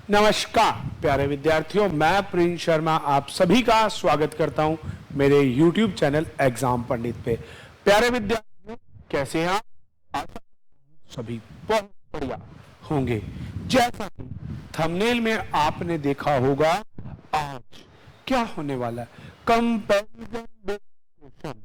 नमस्कार प्यारे विद्यार्थियों, मैं प्रिंस शर्मा आप सभी का स्वागत करता हूं मेरे YouTube चैनल एग्जाम पंडित पे। प्यारे विद्यार्थियों, कैसे हैं आप? आशा सभी बहुत बढ़िया होंगे। जैसा कि थंबनेल में आपने देखा होगा, आज क्या होने वाला है, कंपैरिजन बेस्ड क्वेश्चन।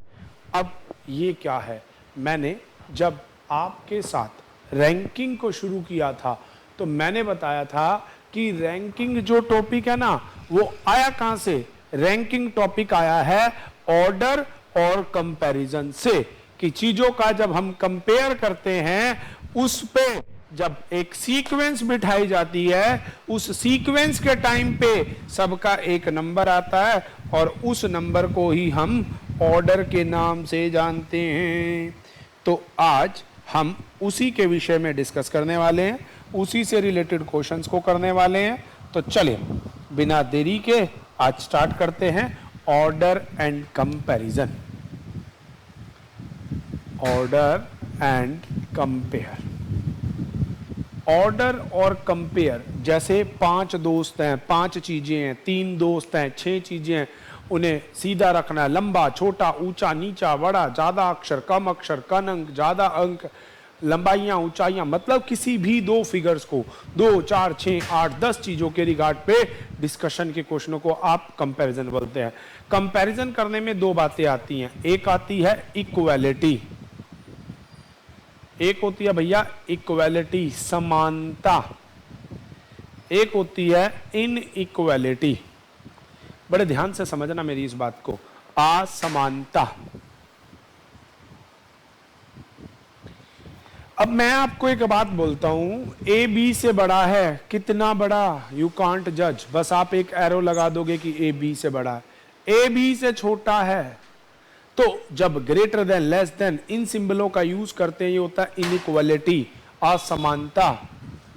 अब ये क्या है, मैंने जब आपके साथ रैंकिंग को शुरू किया था तो मैंने बताया था कि रैंकिंग जो टॉपिक है ना, वो आया कहां से? रैंकिंग टॉपिक आया है ऑर्डर और कंपैरिजन से, कि चीजों का जब हम कंपेयर करते हैं उस पे जब एक सीक्वेंस बिठाई जाती है, उस सीक्वेंस के टाइम पे सबका एक नंबर आता है और उस नंबर को ही हम ऑर्डर के नाम से जानते हैं। तो आज हम उसी के विषय में डिस्कस करने वाले हैं, उसी से रिलेटेड क्वेश्चंस को करने वाले हैं। तो चलिए बिना देरी के आज स्टार्ट करते हैं order and comparison. Order and compare. Order और कंपेयर, जैसे 5 दोस्त हैं, 5 चीजें हैं, 3 दोस्त हैं, 6 चीजें हैं, उन्हें सीधा रखना, लंबा छोटा, ऊंचा नीचा, बड़ा ज्यादा अक्षर कम अक्षर, कम अंक ज्यादा अंक, लंबाइयां ऊंचाइयां, मतलब किसी भी दो फिगर्स को 2, 4, 6, 8, 10 चीजों के रिगार्ड पे डिस्कशन के क्वेश्चनों को आप कंपैरिजन बोलते हैं। कंपैरिजन करने में दो बातें आती हैं, एक आती है इक्वालिटी, एक होती है भैया इक्वालिटी समानता, एक होती है इनइक्वालिटी। बड़े ध्यान से समझना मेरी इस बात को, असमानता। अब मैं आपको एक बात बोलता हूं, ए बी से बड़ा है, कितना बड़ा? यू कांट जज, बस आप एक एरो लगा दोगे कि ए बी से बड़ा है। ए बी से छोटा है, तो जब greater than less then in सिंबलों का यूज करते हैं, ये होता है इनइक्वालिटी, असमानता।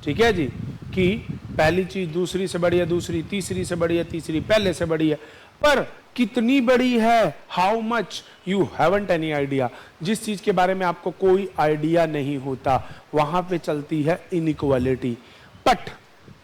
ठीक है जी, कि पहली चीज दूसरी से बड़ी है, दूसरी तीसरी से बड़ी है, तीसरी पहले से बड़ी है, पर कितनी बड़ी है, how much, you haven't any idea. जिस चीज के बारे में आपको कोई आइडिया नहीं होता, वहां पे चलती है इनइक्वालिटी। बट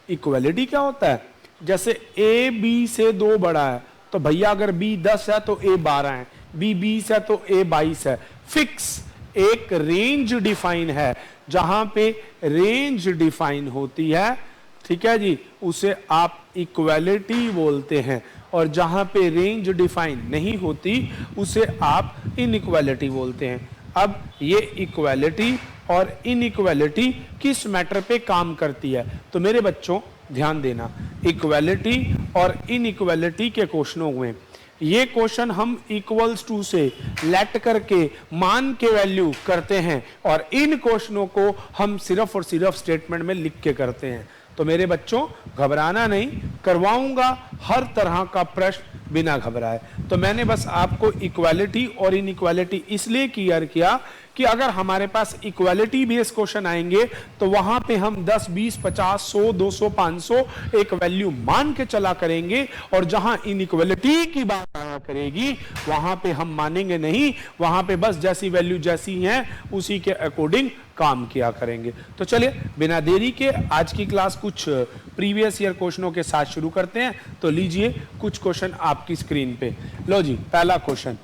इक्वालिटी क्या होता है? जैसे ए बी से 2 बड़ा है, तो भैया अगर बी 10 है तो ए 12 है, बी 20 है तो ए 22 है। फिक्स एक रेंज डिफाइन है, जहां पे रेंज डिफाइन होती है, ठीक है जी, उसे आप इक्वालिटी बोलते हैं, और जहां पे रेंज डिफाइन नहीं होती उसे आप इनइक्वालिटी बोलते हैं। अब ये इक्वालिटी और इनइक्वालिटी किस मैटर पे काम करती है? तो मेरे बच्चों ध्यान देना, इक्वालिटी और इनइक्वालिटी के क्वेश्चनों में ये क्वेश्चन हम इक्वल्स टू से लेट करके मान के वैल्यू करते हैं, और इन क्वेश्चनों को हम सिर्फ और सिर्फ स्टेटमेंट में लिख के करते हैं। तो मेरे बच्चों घबराना नहीं, करवाऊंगा हर तरह का प्रश्न बिना घबराए। तो मैंने बस आपको इक्वालिटी और इनइक्वालिटी इसलिए क्लियर किया कि अगर हमारे पास इक्वालिटी बेस्ड क्वेश्चन आएंगे तो वहां पे हम 10, 20, 50, 100, 200, 500 एक वैल्यू मान के चला करेंगे, और जहां इनइक्वालिटी की बात आया करेगी वहां पे हम मानेंगे नहीं, वहां पे बस जैसी वैल्यू जैसी हैं उसी के अकॉर्डिंग काम किया करेंगे। तो चलिए बिना देरी के आज की क्लास कुछ प्रीवियस ईयर क्वेश्चनों के साथ शुरू करते हैं। तो लीजिए कुछ क्वेश्चन आपकी स्क्रीन पे। लो जी, पहला क्वेश्चन,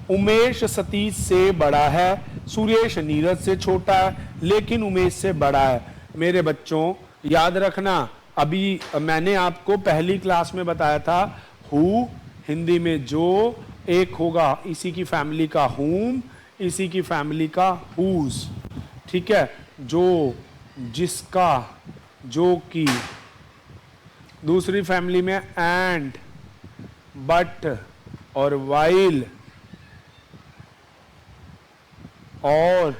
उमेश सतीश से बड़ा है, सुरेश नीरज से छोटा है, लेकिन उमेश से बड़ा है। मेरे बच्चों याद रखना, अभी मैंने आपको पहली क्लास में बताया था, हु हिंदी में जो, एक होगा इसी की फैमिली का हुम, इसी की फैमिली का हुज। ठीक है, जो, जिसका, जो की, दूसरी फैमिली में एंड, बट और वाइल और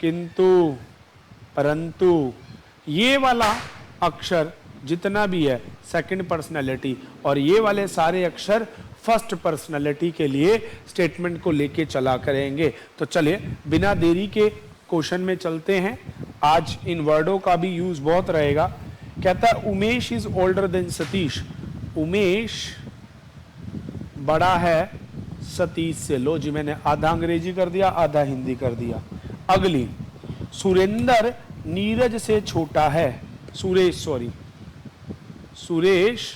किंतु, परंतु। ये वाला अक्षर जितना भी है सेकंड पर्सनैलिटी, और ये वाले सारे अक्षर फर्स्ट पर्सनैलिटी के लिए स्टेटमेंट को लेके चला करेंगे। तो चलिए बिना देरी के क्वेश्चन में चलते हैं। आज इन वर्डों का भी यूज बहुत रहेगा। कहता है Umesh is older than Satish, Umesh बड़ा है सतीश से। लो जी, मैंने आधा अंग्रेजी कर दिया, आधा हिंदी कर दिया। अगली, सुरेंद्र नीरज से छोटा है, सुरेश, सॉरी, सुरेश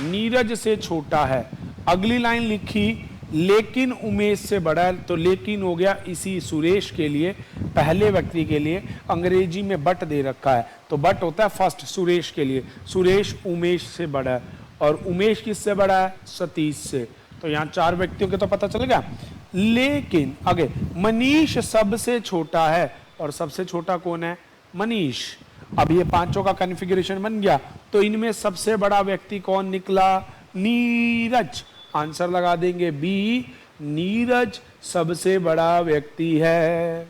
नीरज से छोटा है। अगली लाइन लिखी लेकिन उमेश से बड़ा है, तो लेकिन हो गया इसी सुरेश के लिए, पहले व्यक्ति के लिए। अंग्रेजी में बट दे रखा है, तो बट होता है फर्स्ट सुरेश के लिए। सुरेश उमेश से बड़ा है, और उमेश किससे बड़ा है? सतीश से। तो यहाँ 4 व्यक्तियों के तो पता चल गया। लेकिन आगे मनीष सबसे छोटा है, और सबसे छोटा कौन है? मनीष। अब ये पांचों का कॉन्फ़िगरेशन बन गया, तो इनमें सबसे बड़ा व्यक्ति कौन निकला? नीरज। आंसर लगा देंगे बी, नीरज सबसे बड़ा व्यक्ति है।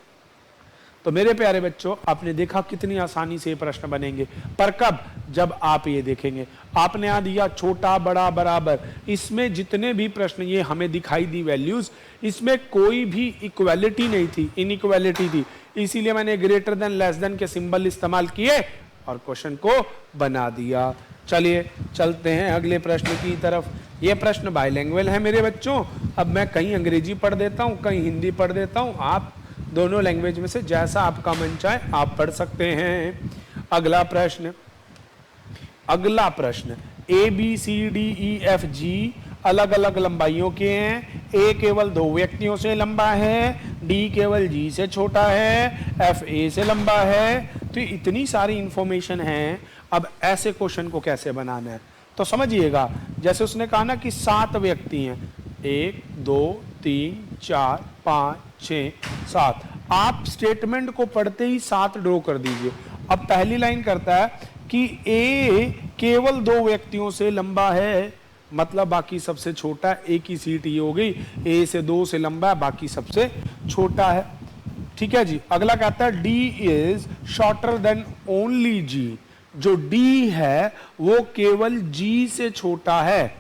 तो मेरे प्यारे बच्चों, आपने देखा कितनी आसानी से ये प्रश्न बनेंगे, पर कब? जब आप ये देखेंगे। आपने यहां दिया छोटा बड़ा बराबर, इसमें जितने भी प्रश्न ये हमें दिखाई दी वैल्यूज, इसमें कोई भी इक्वालिटी नहीं थी, इनइक्वालिटी थी। इसीलिए मैंने ग्रेटर देन लेस देन के सिंबल इस्तेमाल किए और क्वेश्चन को बना दिया। चलिए चलते हैं अगले प्रश्न की तरफ। ये प्रश्न बाइलिंगुअल है मेरे बच्चों। अब मैं कहीं अंग्रेजी पढ़ देता हूँ, कहीं हिंदी पढ़ देता हूँ। आप दोनों लैंग्वेज में से जैसा आपका मन चाहे आप पढ़ सकते हैं। अगला प्रश्न A B C D E F G अलग अलग लंबाइयों के हैं। ए केवल 2 व्यक्तियों से लंबा है, डी केवल जी से छोटा है, एफ ए से लंबा है। तो इतनी सारी इंफॉर्मेशन है। अब ऐसे क्वेश्चन को कैसे बनाना है तो समझिएगा। जैसे उसने कहा ना कि 7 व्यक्ति हैं, 1 2 3 4 5 6 7। आप स्टेटमेंट को पढ़ते ही 7 ड्रॉ कर दीजिए। अब पहली लाइन करता है कि ए केवल 2 व्यक्तियों से लंबा है, मतलब बाकी सबसे छोटा है। ए की सीट ये हो गई, ए से 2 से लंबा है, बाकी सबसे छोटा है। ठीक है जी। अगला कहता है D is shorter than only G. जो डी है वो केवल जी से छोटा है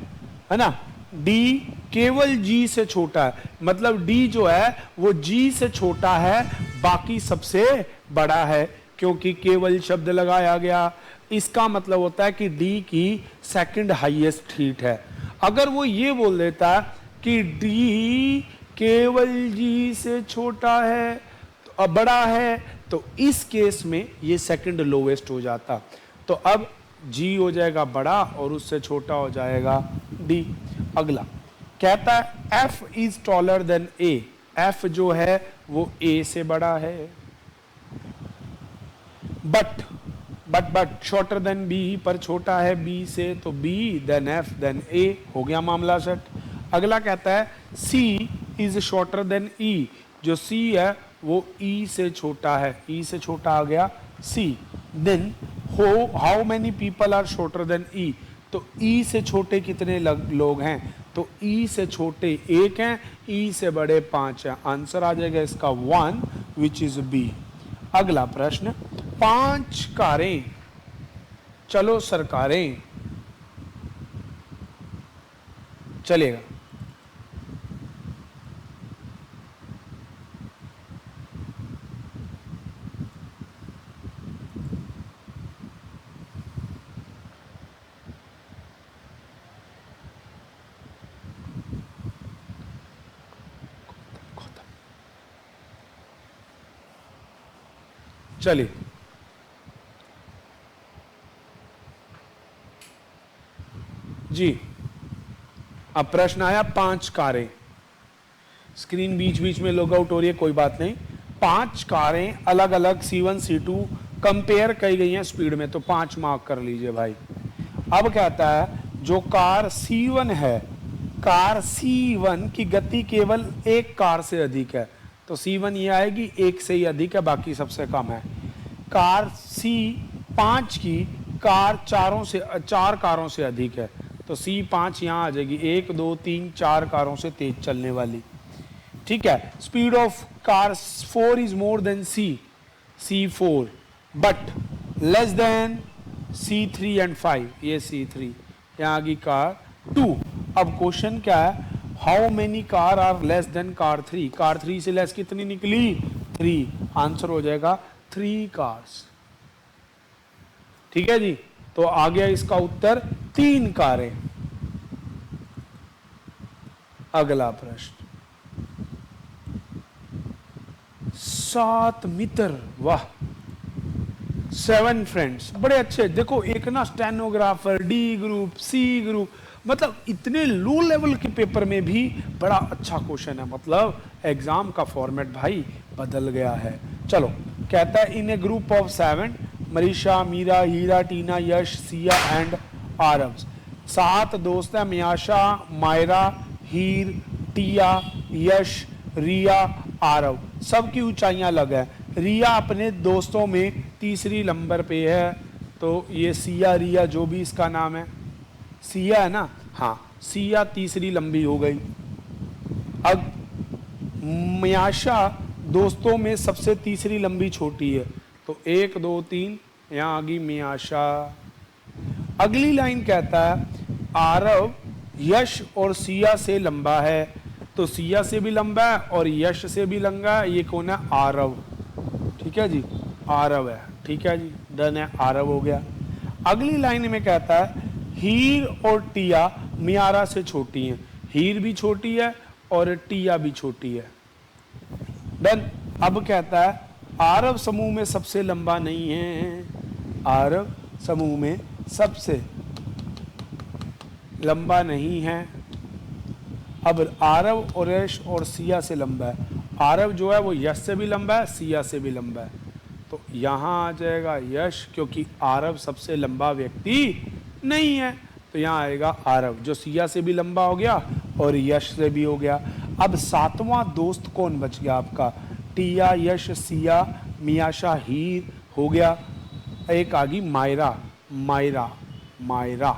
ना। डी केवल जी से छोटा है, मतलब डी जो है वो जी से छोटा है, बाकी सबसे बड़ा है। क्योंकि केवल शब्द लगाया गया, इसका मतलब होता है कि डी की सेकंड हाईएस्ट हीट है। अगर वो ये बोल देता कि डी केवल जी से छोटा है तो बड़ा है, तो इस केस में ये सेकंड लोवेस्ट हो जाता। तो अब जी हो जाएगा बड़ा और उससे छोटा हो जाएगा डी। अगला कहता है F is taller than A. F जो है वो ए से बड़ा है, बट शॉर्टर देन बी, पर छोटा है बी से, तो बी देन एफ देन ए, हो गया मामला सेट। अगला कहता है सी इज शॉर्टर देन ई। जो सी है वो ई से छोटा है, ई से छोटा आ गया C. Then how many people are shorter than E. तो ई से छोटे कितने लोग हैं? तो ई से छोटे 1 हैं, ई से बड़े 5 हैं। आंसर आ जाएगा इसका 1 विच इज बी। अगला प्रश्न 5 कारें चलो सरकारें, चलेगा। चलिए जी। अब प्रश्न आया 5 कारें। स्क्रीन बीच बीच में लॉग आउट हो रही है, कोई बात नहीं। 5 कारें अलग अलग C1 C2 कंपेयर की गई हैं स्पीड में, तो 5 मार्क कर लीजिए भाई। अब कहता है जो कार C1 है, कार C1 की गति केवल 1 कार से अधिक है, तो C1 ये आएगी 1 से ही अधिक है, बाकी सबसे कम है। कार C5 की कार 4 कारों से अधिक है, तो C5 यहाँ आ जाएगी 1 2 3 4 कारों से तेज चलने वाली। ठीक है। Speed of car 4 is more than C4 but less than C3 and 5। ये C3, यहाँ आ गई कार 2। अब क्वेश्चन क्या है? How many car are less than car 3। Car 3 से लेस कितनी निकली? 3। आंसर हो जाएगा 3 कार्स। ठीक है जी। तो आ गया इसका उत्तर 3 कारें। अगला प्रश्न 7 मीटर, वाह। 7 फ्रेंड्स, बड़े अच्छे। देखो एक ना stenographer, D group, C group, मतलब इतने लो लेवल के पेपर में भी बड़ा अच्छा क्वेश्चन है। मतलब एग्जाम का फॉर्मेट भाई बदल गया है। चलो कहता है in a group of 7 Marisha, Meera, Heera, Tina, Yash, Siya and Aarav. 7 दोस्त हैं, मियाशा, मायरा, हीर, टिया, यश, रिया, आरव। सबकी ऊंचाइयां अलग है। रिया अपने दोस्तों में तीसरी नंबर पे है, तो ये सिया रिया जो भी इसका नाम है, सिया है ना, हाँ सिया तीसरी लंबी हो गई। अब मियाशा दोस्तों में सबसे तीसरी लंबी छोटी है, तो 1 2 3 यहाँ आ गई मियाशा। अगली लाइन कहता है आरव यश और सिया से लंबा है, तो सिया से भी लंबा है और यश से भी लंबा है। ये कौन है? आरव। ठीक है जी, आरव है। ठीक है जी, डन है, आरव हो गया। अगली लाइन में कहता है हीर और टिया मियारा से छोटी हैं। हीर भी छोटी है और टिया भी छोटी है। डन। अब कहता है आरव समूह में सबसे लंबा नहीं है। आरव समूह में सबसे लंबा नहीं है। अब आरव और यश और सिया से लंबा है। आरव जो है वो यश से भी लंबा है, सिया से भी लंबा है, तो यहां आ जाएगा यश, क्योंकि आरव सबसे लंबा व्यक्ति नहीं है, तो यहां आएगा आरव, जो सिया से भी लंबा हो गया और यश से भी हो गया। अब 7वां दोस्त कौन बच गया आपका? टिया, यश, सिया, मियाशा, हीर हो गया। एक आ गई मायरा, मायरा, मायरा।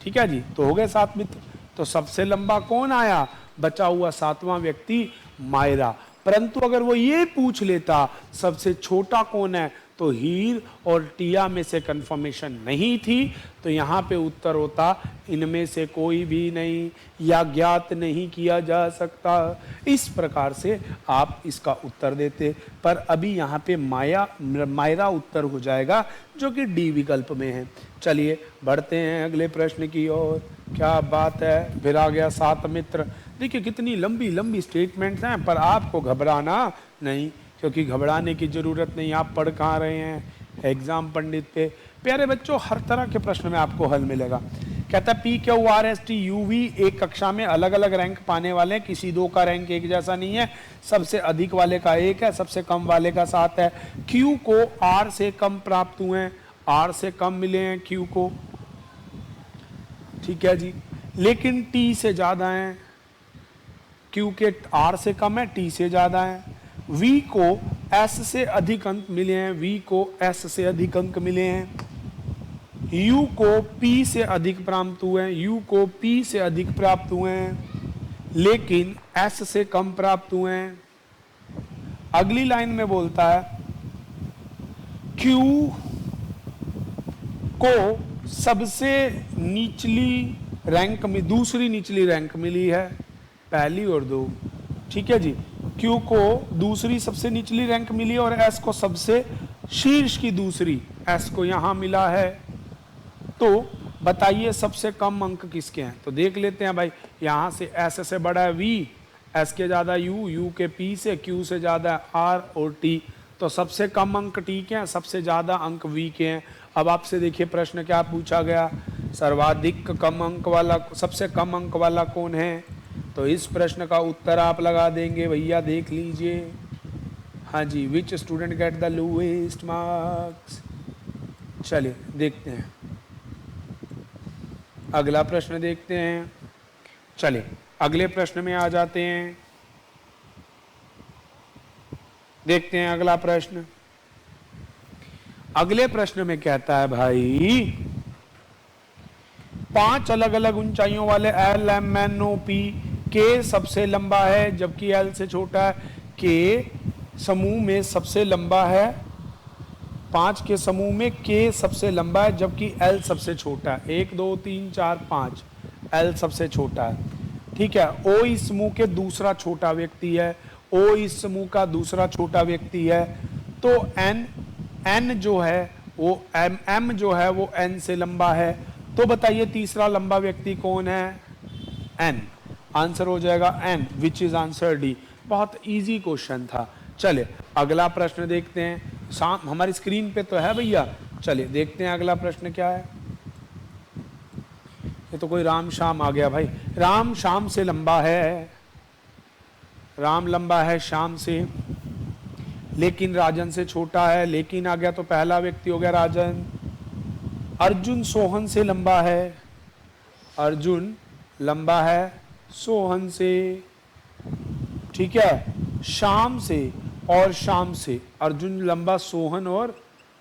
ठीक है जी, तो हो गए 7 मित्र। तो सबसे लंबा कौन आया? बचा हुआ 7वां व्यक्ति मायरा। परंतु अगर वो ये पूछ लेता सबसे छोटा कौन है, तो हीर और टिया में से कंफर्मेशन नहीं थी, तो यहाँ पे उत्तर होता इनमें से कोई भी नहीं या ज्ञात नहीं किया जा सकता। इस प्रकार से आप इसका उत्तर देते, पर अभी यहाँ पे मायरा उत्तर हो जाएगा, जो कि डी विकल्प में है। चलिए बढ़ते हैं अगले प्रश्न की ओर। क्या बात है, फिर आ गया 7 मित्र। देखिए कितनी लंबी लंबी स्टेटमेंट्स हैं, पर आपको घबराना नहीं, क्योंकि घबराने की जरूरत नहीं। आप पढ़ कहाँ रहे हैं? एग्जाम पंडित पे। प्यारे बच्चों, हर तरह के प्रश्न में आपको हल मिलेगा। कहता है P Q R S T U V एक कक्षा में अलग अलग रैंक पाने वाले हैं, किसी दो का रैंक एक जैसा नहीं है। सबसे अधिक वाले का 1 है, सबसे कम वाले का 7 है। क्यू को आर से कम प्राप्त हुए हैं, आर से कम मिले हैं क्यू को। ठीक है जी, लेकिन टी से ज्यादा हैं। क्यू के आर से कम है, टी से ज्यादा है। वी को एस से अधिक अंक मिले हैं, वी को एस से अधिक अंक मिले हैं। यू को पी से अधिक प्राप्त हुए हैं, यू को पी से अधिक प्राप्त हुए हैं, लेकिन एस से कम प्राप्त हुए हैं। अगली लाइन में बोलता है क्यू को सबसे निचली रैंक में दूसरी निचली रैंक मिली है, पहली और 2। ठीक है जी, क्यू को दूसरी सबसे निचली रैंक मिली है और एस को सबसे शीर्ष की दूसरी, एस को यहां मिला है। तो बताइए सबसे कम अंक किसके हैं? तो देख लेते हैं भाई, यहां से एस से बड़ा है वी, एस के ज्यादा यू, यू के पी से, क्यू से ज्यादा है आर और टी। तो सबसे कम अंक टी के हैं, सबसे ज्यादा अंक वी के हैं। अब आपसे देखिए प्रश्न क्या पूछा गया, सर्वाधिक कम अंक वाला, सबसे कम अंक वाला कौन है? तो इस प्रश्न का उत्तर आप लगा देंगे भैया, देख लीजिए। हाँ जी, which student get the lowest marks. चलिए देखते हैं, अगला प्रश्न देखते हैं। चलिए अगले प्रश्न में आ जाते हैं, देखते हैं अगला प्रश्न। अगले प्रश्न में कहता है भाई 5 अलग अलग ऊंचाइयों वाले L M N O P के सबसे लंबा है जबकि एल से छोटा है। के समूह में सबसे लंबा है, 5 के समूह में के सबसे लंबा है जबकि एल सबसे छोटा है। 1 2 3 4 5, एल सबसे छोटा है। ठीक है, ओ इस समूह के दूसरा छोटा व्यक्ति है, ओ इस समूह का दूसरा छोटा व्यक्ति है। तो एन जो है वो एम जो है वो एन से लंबा है। तो बताइए तीसरा लंबा व्यक्ति कौन है? एन। आंसर हो जाएगा N, which is answer D. बहुत इजी क्वेश्चन था। चले अगला प्रश्न देखते हैं। शाम हमारी स्क्रीन पे तो है भैया। चलिए देखते हैं अगला प्रश्न क्या है। ये तो कोई राम श्याम आ गया भाई। राम श्याम से लंबा है, राम लंबा है श्याम से, लेकिन राजन से छोटा है। लेकिन आ गया तो पहला व्यक्ति हो गया राजन। अर्जुन सोहन से लंबा है, अर्जुन लंबा है सोहन से, ठीक है। श्याम से और श्याम से, अर्जुन लंबा सोहन और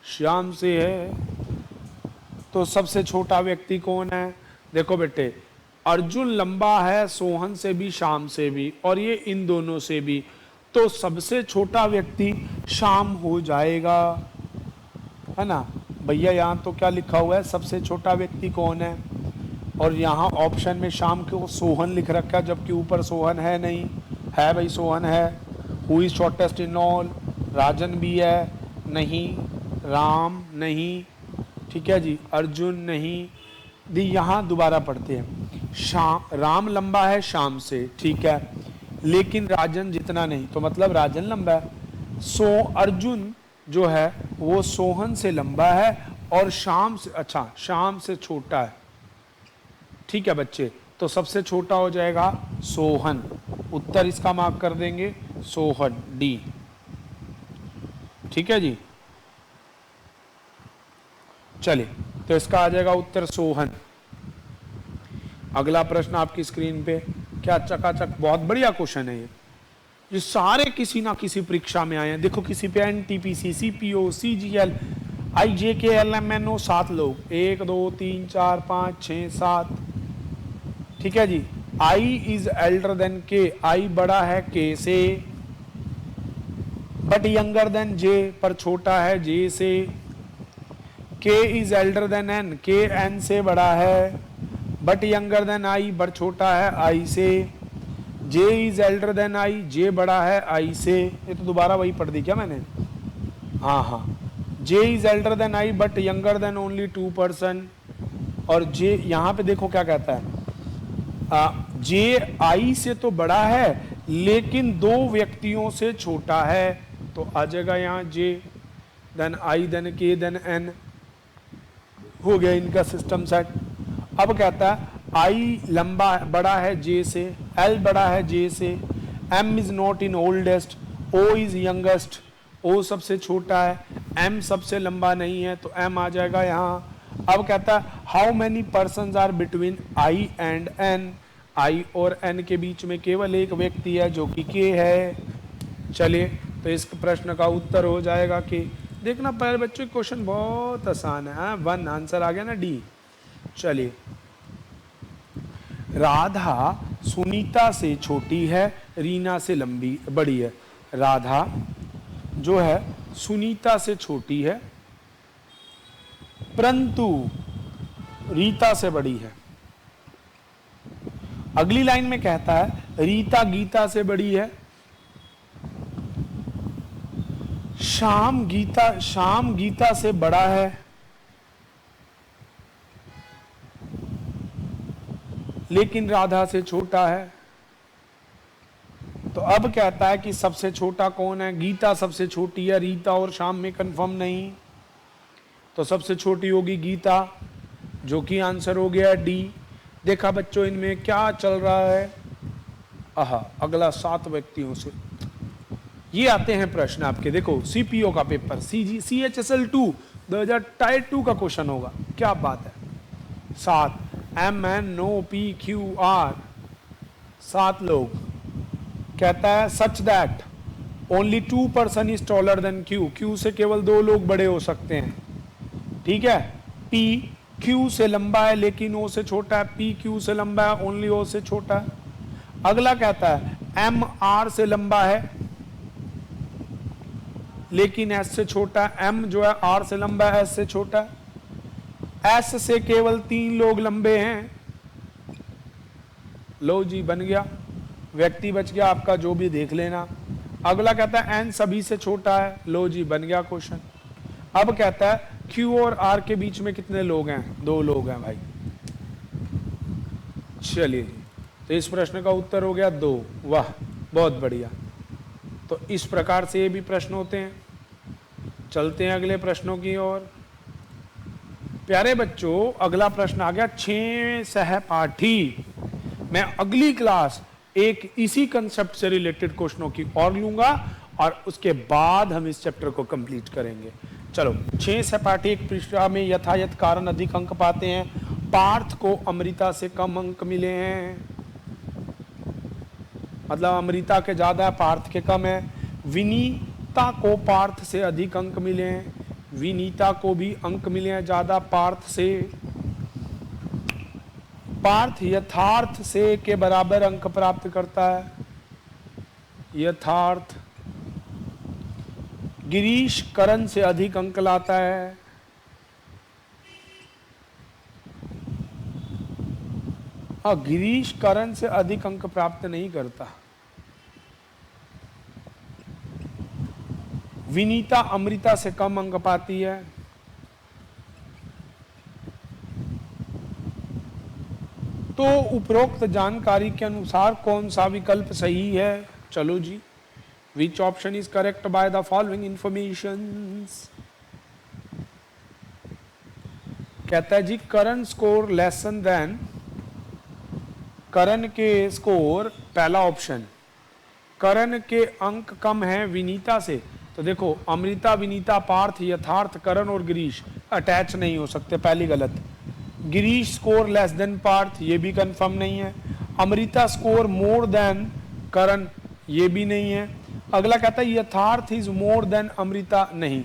श्याम से है। तो सबसे छोटा व्यक्ति कौन है? देखो बेटे, अर्जुन लंबा है सोहन से भी श्याम से भी और ये इन दोनों से भी, तो सबसे छोटा व्यक्ति श्याम हो जाएगा, है ना भैया। यहाँ तो क्या लिखा हुआ है, सबसे छोटा व्यक्ति कौन है, और यहाँ ऑप्शन में श्याम को सोहन लिख रखा है, जबकि ऊपर सोहन है नहीं। है भाई सोहन है। Who is shortest in all, Rajan भी है नहीं, राम नहीं, ठीक है जी, अर्जुन नहीं। दी यहाँ दोबारा पढ़ते हैं। श्याम, राम लंबा है श्याम से, ठीक है, लेकिन राजन जितना नहीं, तो मतलब राजन लंबा है। अर्जुन जो है वो सोहन से लंबा है और श्याम से, अच्छा श्याम से छोटा है, ठीक है बच्चे। तो सबसे छोटा हो जाएगा सोहन। उत्तर इसका मार्क कर देंगे सोहन, डी, ठीक है जी। चलिए तो इसका आ जाएगा उत्तर सोहन। अगला प्रश्न आपकी स्क्रीन पे, क्या चकाचक, बहुत बढ़िया क्वेश्चन है ये सारे किसी ना किसी परीक्षा में आए हैं। देखो किसी पे एनटीपीसी, सीपीओ, सीजीएल, आईजेके, एलएमएनओ, 7 लोग, 1 2 3 4 5 6 7, ठीक है जी। आई इज एल्डर देन के, आई बड़ा है के से, बट यंगर देन जे, पर छोटा है जे से। K is elder than N, K N से बड़ा है, but younger than I, but छोटा है आई से। J is elder than I, J बड़ा है आई से। ये तो दोबारा वही पढ़ दी क्या मैंने? हाँ हाँ, J is elder than I but younger than only 2 person. और जे यहाँ पे देखो क्या कहता है, जे आई से तो बड़ा है लेकिन 2 व्यक्तियों से छोटा है, तो आ जाएगा यहाँ जे, देन आई, देन के, देन एन। हो गया इनका सिस्टम सेट। अब कहता है आई लंबा बड़ा है जे से, एल बड़ा है जे से, M is not in oldest, O is youngest, O सबसे छोटा है, एम सबसे लंबा नहीं है, तो एम आ जाएगा यहाँ। अब कहता है how many persons are between I and N, I और एन के बीच में केवल एक व्यक्ति है जो कि के है। चलिए तो इस प्रश्न का उत्तर हो जाएगा कि, देखना पहले बच्चों क्वेश्चन बहुत आसान है। 1 आंसर आ गया ना, डी। चलिए, राधा सुनीता से छोटी है, रीना से लंबी बड़ी है। राधा जो है सुनीता से छोटी है परंतु रीता से बड़ी है। अगली लाइन में कहता है रीता गीता से बड़ी है। श्याम गीता से बड़ा है लेकिन राधा से छोटा है। तो अब कहता है कि सबसे छोटा कौन है? गीता सबसे छोटी है, रीता और श्याम में कंफर्म नहीं, तो सबसे छोटी होगी गीता, जो कि आंसर हो गया डी। देखा बच्चों इनमें क्या चल रहा है। आहा, अगला 7 व्यक्तियों से ये आते हैं प्रश्न आपके। देखो सीपीओ का पेपर, CHSL2 2000 टायर 2 का क्वेश्चन होगा। क्या बात है। 7 MNOPQR 7 लोग। कहता है such that only 2 person is taller than Q, Q से केवल 2 लोग बड़े हो सकते हैं, ठीक है। P Q से लंबा है लेकिन O से छोटा है, P Q से लंबा है ओनली O से छोटा है। अगला कहता है M R से लंबा है लेकिन S से छोटा है, M जो है R से लंबा है, S से छोटा है। S से केवल 3 लोग लंबे हैं। लो जी, बन गया, व्यक्ति बच गया आपका, जो भी देख लेना। अगला कहता है N सभी से छोटा है। लो जी, बन गया क्वेश्चन। अब कहता है Q और R के बीच में कितने लोग हैं? 2 लोग हैं भाई। चलिए जी, तो इस प्रश्न का उत्तर हो गया 2। वाह, बहुत बढ़िया। तो इस प्रकार से ये भी प्रश्न होते हैं। चलते हैं अगले प्रश्नों की ओर। प्यारे बच्चों, अगला प्रश्न आ गया 6 सहपाठी। मैं अगली क्लास एक इसी कंसेप्ट से रिलेटेड क्वेश्चनों की और लूंगा और उसके बाद हम इस चैप्टर को कंप्लीट करेंगे। चलो, 6 सहपाठी एक परीक्षा में यथायथ कारण अधिक अंक पाते हैं। पार्थ को अमृता से कम अंक मिले हैं, मतलब अमृता के ज्यादा, पार्थ के कम है। विनीता को पार्थ से अधिक अंक मिले हैं, विनीता को भी अंक मिले हैं ज्यादा पार्थ से। पार्थ यथार्थ से के बराबर अंक प्राप्त करता है, यथार्थ। गिरीश करण से अधिक अंक लाता है, गिरीश करण से अधिक अंक प्राप्त नहीं करता। विनीता अमृता से कम अंक पाती है। तो उपरोक्त जानकारी के अनुसार कौन सा विकल्प सही है? चलो जी, which option is correct by the following informations. कहता है G Karan score lesson than, Karan के स्कोर, पहला ऑप्शन, करण के अंक कम हैं विनीता से। तो देखो, अमृता, विनीता, पार्थ, यथार्थ, करण और गिरीश अटैच नहीं हो सकते, पहली गलत। Girish score less than Parth, ये भी कंफर्म नहीं है। Amrita score more than Karan, ये भी नहीं है। अगला कहता है यथार्थ इज मोर देन अमृता, नहीं।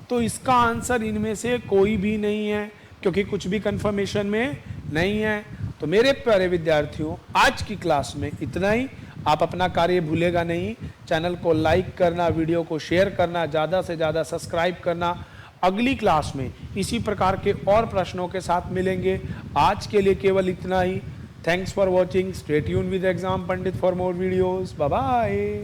तो इसका आंसर इनमें से कोई भी नहीं है, क्योंकि कुछ भी कंफर्मेशन में नहीं है। तो मेरे प्यारे विद्यार्थियों, आज की क्लास में इतना ही। आप अपना कार्य भूलेगा नहीं, चैनल को लाइक करना, वीडियो को शेयर करना, ज़्यादा से ज़्यादा सब्सक्राइब करना। अगली क्लास में इसी प्रकार के और प्रश्नों के साथ मिलेंगे। आज के लिए केवल इतना ही। Thanks for watching, stay tuned with Exam Pandit for more videos. Bye bye.